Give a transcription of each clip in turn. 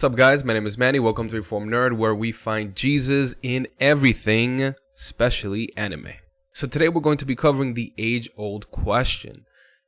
What's up, guys? My name is Manny. Welcome to Reform Nerd, where we find Jesus in everything, especially anime. So today we're going to be covering the age-old question.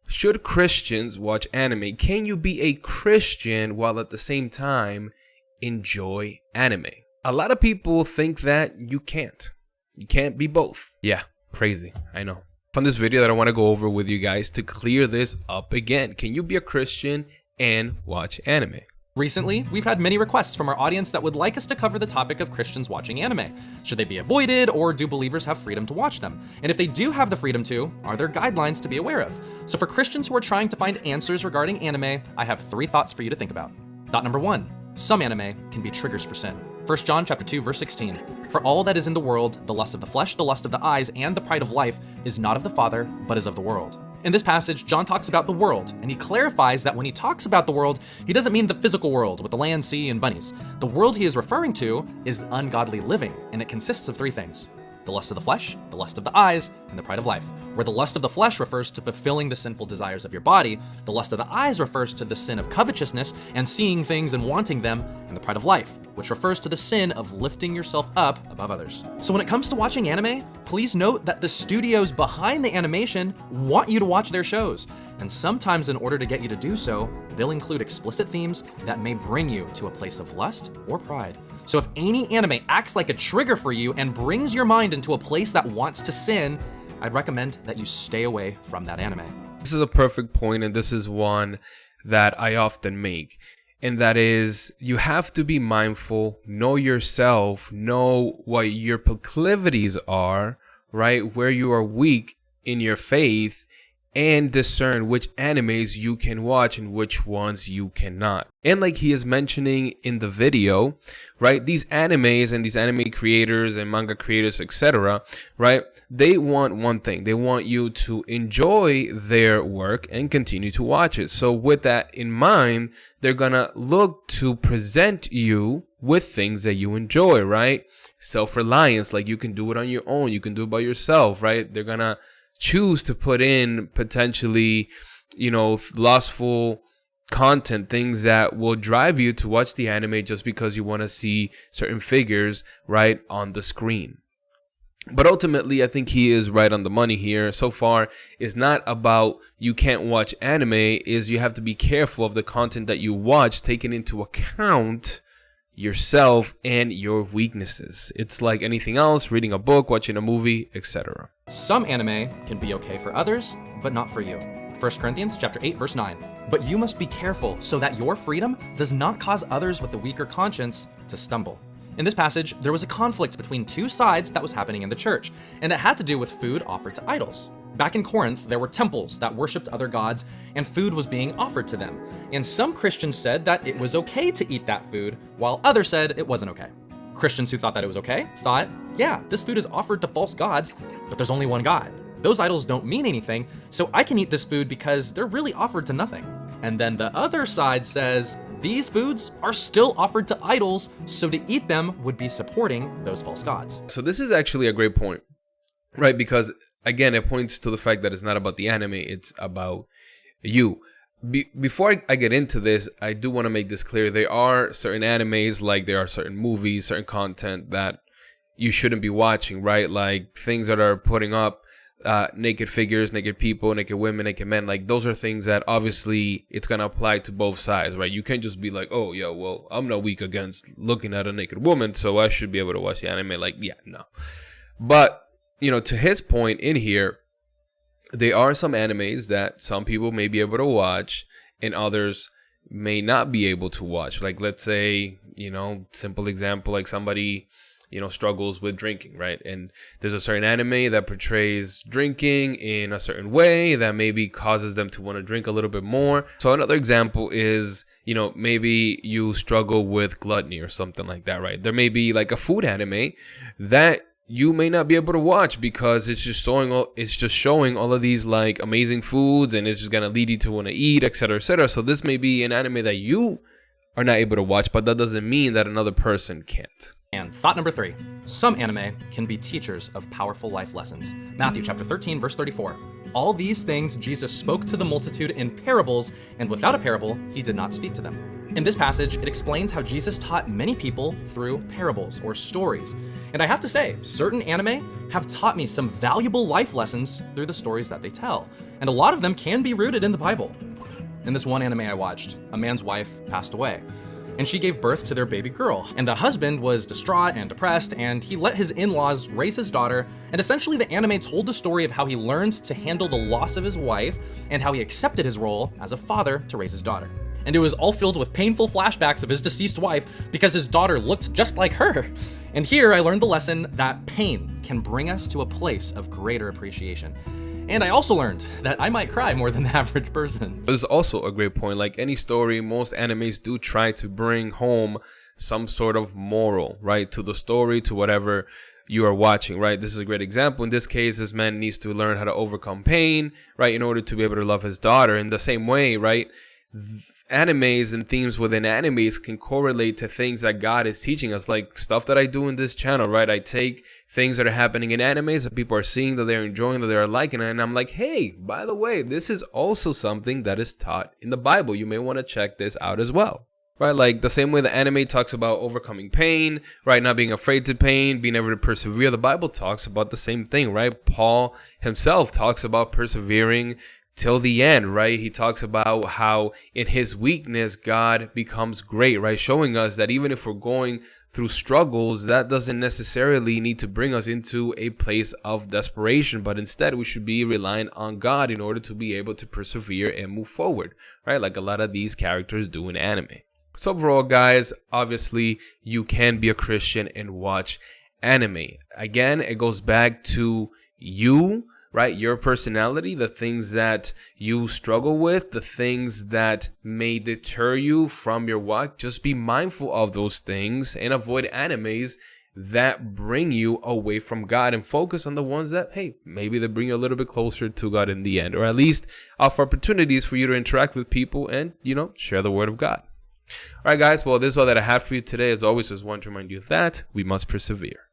Should Christians watch anime? Can you be a Christian while at the same time enjoy anime? A lot of people think that you can't. You can't be both. Yeah, crazy. I know. On this video that I want to go over with you guys to clear this up again. Can you be a Christian and watch anime? Recently, we've had many requests from our audience that would like us to cover the topic of Christians watching anime. Should they be avoided, or do believers have freedom to watch them? And if they do have the freedom to, are there guidelines to be aware of? So for Christians who are trying to find answers regarding anime, I have 3 thoughts for you to think about. Thought number 1, some anime can be triggers for sin. 1 John chapter 2, verse 16. For all that is in the world, the lust of the flesh, the lust of the eyes, and the pride of life is not of the Father, but is of the world. In this passage, John talks about the world, and he clarifies that when he talks about the world, he doesn't mean the physical world with the land, sea, and bunnies. The world he is referring to is ungodly living, and it consists of 3 things. The lust of the flesh, the lust of the eyes, and the pride of life. Where the lust of the flesh refers to fulfilling the sinful desires of your body, the lust of the eyes refers to the sin of covetousness and seeing things and wanting them, and the pride of life, which refers to the sin of lifting yourself up above others. So when it comes to watching anime, please note that the studios behind the animation want you to watch their shows. And sometimes in order to get you to do so, they'll include explicit themes that may bring you to a place of lust or pride. So if any anime acts like a trigger for you and brings your mind into a place that wants to sin, I'd recommend that you stay away from that anime. This is a perfect point, and this is one that I often make. And that is, you have to be mindful, know yourself, know what your proclivities are, right? Where you are weak in your faith, and discern which animes you can watch and which ones you cannot. And like he is mentioning in the video, right, these animes and these anime creators and manga creators, etc., right, they want one thing. They want you to enjoy their work and continue to watch it. So with that in mind, they're gonna look to present you with things that you enjoy, right? Self-reliance, like you can do it on your own. You can do it by yourself, right? They're gonna choose to put in potentially, lustful content, things that will drive you to watch the anime just because you want to see certain figures right on the screen. But ultimately, I think he is right on the money here. So far, it's not about you can't watch anime, is you have to be careful of the content that you watch, taking into account yourself and your weaknesses. It's like anything else, reading a book, watching a movie, etc. Some anime can be okay for others, but not for you. 1 Corinthians chapter 8, verse 9. But you must be careful so that your freedom does not cause others with a weaker conscience to stumble. In this passage, there was a conflict between 2 sides that was happening in the church, and it had to do with food offered to idols. Back in Corinth, there were temples that worshipped other gods, and food was being offered to them. And some Christians said that it was okay to eat that food, while others said it wasn't okay. Christians who thought that it was okay thought, yeah, this food is offered to false gods, but there's only one God. Those idols don't mean anything, so I can eat this food because they're really offered to nothing. And then the other side says, these foods are still offered to idols, so to eat them would be supporting those false gods. So this is actually a great point, right? Because again, it points to the fact that it's not about the anime, it's about you. Before I get into this, I do want to make this clear. There are certain animes, like there are certain movies, certain content that you shouldn't be watching, right? Like things that are putting up naked figures, naked people, naked women, naked men. Like those are things that obviously it's going to apply to both sides, right? You can't just be like, oh, yeah, well, I'm not weak against looking at a naked woman, so I should be able to watch the anime. Like, yeah, no. But to his point in here, there are some animes that some people may be able to watch and others may not be able to watch. Like, let's say, simple example, like somebody, struggles with drinking, right? And there's a certain anime that portrays drinking in a certain way that maybe causes them to want to drink a little bit more. So another example is, maybe you struggle with gluttony or something like that, right? There may be like a food anime that you may not be able to watch because it's just showing all of these like amazing foods, and it's just gonna lead you to want to eat, etc., etc. So this may be an anime that you are not able to watch, but that doesn't mean that another person can't. And thought number 3, some anime can be teachers of powerful life lessons. Matthew chapter 13, verse 34. All these things Jesus spoke to the multitude in parables, and without a parable, he did not speak to them. In this passage, it explains how Jesus taught many people through parables or stories. And I have to say, certain anime have taught me some valuable life lessons through the stories that they tell. And a lot of them can be rooted in the Bible. In this one anime I watched, a man's wife passed away, and she gave birth to their baby girl. And the husband was distraught and depressed, and he let his in-laws raise his daughter. And essentially the anime told the story of how he learned to handle the loss of his wife and how he accepted his role as a father to raise his daughter. And it was all filled with painful flashbacks of his deceased wife because his daughter looked just like her. And here I learned the lesson that pain can bring us to a place of greater appreciation. And I also learned that I might cry more than the average person. This is also a great point. Like any story, most animes do try to bring home some sort of moral, right, to the story, to whatever you are watching, right? This is a great example. In this case, this man needs to learn how to overcome pain, right, in order to be able to love his daughter. In the same way, right, animes and themes within animes can correlate to things that God is teaching us, like stuff that I do in this channel, right? I take things that are happening in animes that people are seeing, that they're enjoying, that they're liking, and I'm like, hey, by the way, this is also something that is taught in the Bible. You may want to check this out as well. Right, like the same way the anime talks about overcoming pain, right, not being afraid to pain, being able to persevere, the Bible talks about the same thing, right? Paul himself talks about persevering till the end, right? He talks about how in his weakness, God becomes great, right? Showing us that even if we're going through struggles, that doesn't necessarily need to bring us into a place of desperation, but instead we should be relying on God in order to be able to persevere and move forward, right? Like a lot of these characters do in anime. So overall, guys, obviously you can be a Christian and watch anime. Again, it goes back to you, right? Your personality, the things that you struggle with, the things that may deter you from your walk. Just be mindful of those things and avoid animes that bring you away from God, and focus on the ones that, hey, maybe they bring you a little bit closer to God in the end, or at least offer opportunities for you to interact with people and, share the word of God. All right, guys. Well, this is all that I have for you today. As always, just want to remind you that we must persevere.